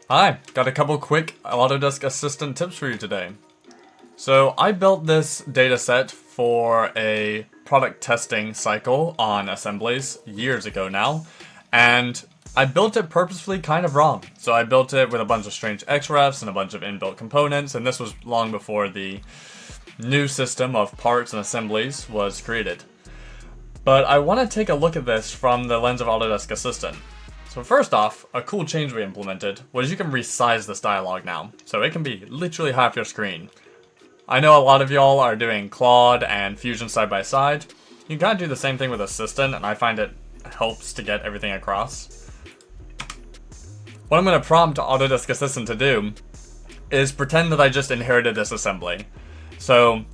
Hi, got a couple quick Autodesk Assistant tips for you today. So I built this dataset for a product testing cycle on assemblies years ago now, and I built it purposefully kind of wrong. So I built it with a bunch of strange XREFs and a bunch of inbuilt components, and this was long before the new system of parts and assemblies was created. But I want to take a look at this from the lens of Autodesk Assistant. So first off, a cool change we implemented was you can resize this dialog now, so it can be literally half your screen. I know a lot of y'all are doing Claude and Fusion side by side. You can kind of do the same thing with Assistant, and I find it helps to get everything across. What I'm going to prompt Autodesk Assistant to do is pretend that I just inherited this assembly. So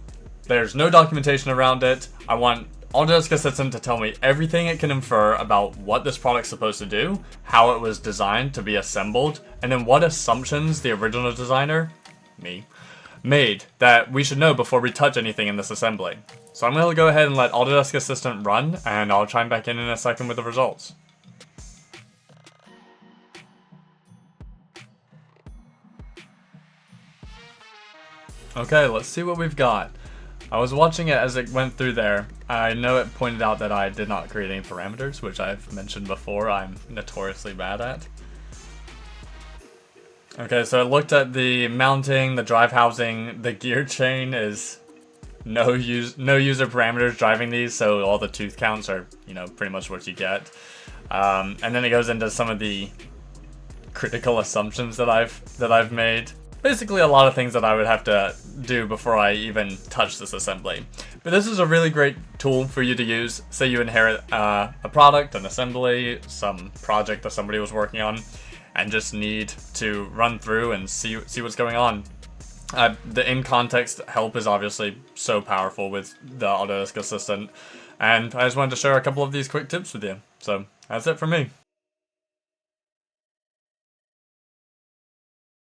there's no documentation around it. I want Autodesk Assistant to tell me everything it can infer about what this product's supposed to do, how it was designed to be assembled, and then what assumptions the original designer, me, made that we should know before we touch anything in this assembly. So I'm going to go ahead and let Autodesk Assistant run, and I'll chime back in a second with the results. Okay, let's see what we've got. I was watching it as it went through there. I know it pointed out that I did not create any parameters, which I've mentioned before I'm notoriously bad at. Okay, so I looked at the mounting, the drive housing, the gear chain is no user parameters driving these, so all the tooth counts are, pretty much what you get. And then it goes into some of the critical assumptions that I've made. Basically a lot of things that I would have to do before I even touch this assembly. But this is a really great tool for you to use. Say you inherit a product, an assembly, some project that somebody was working on, and just need to run through and see what's going on. The in-context help is obviously so powerful with the Autodesk Assistant, and I just wanted to share a couple of these quick tips with you. So that's it for me.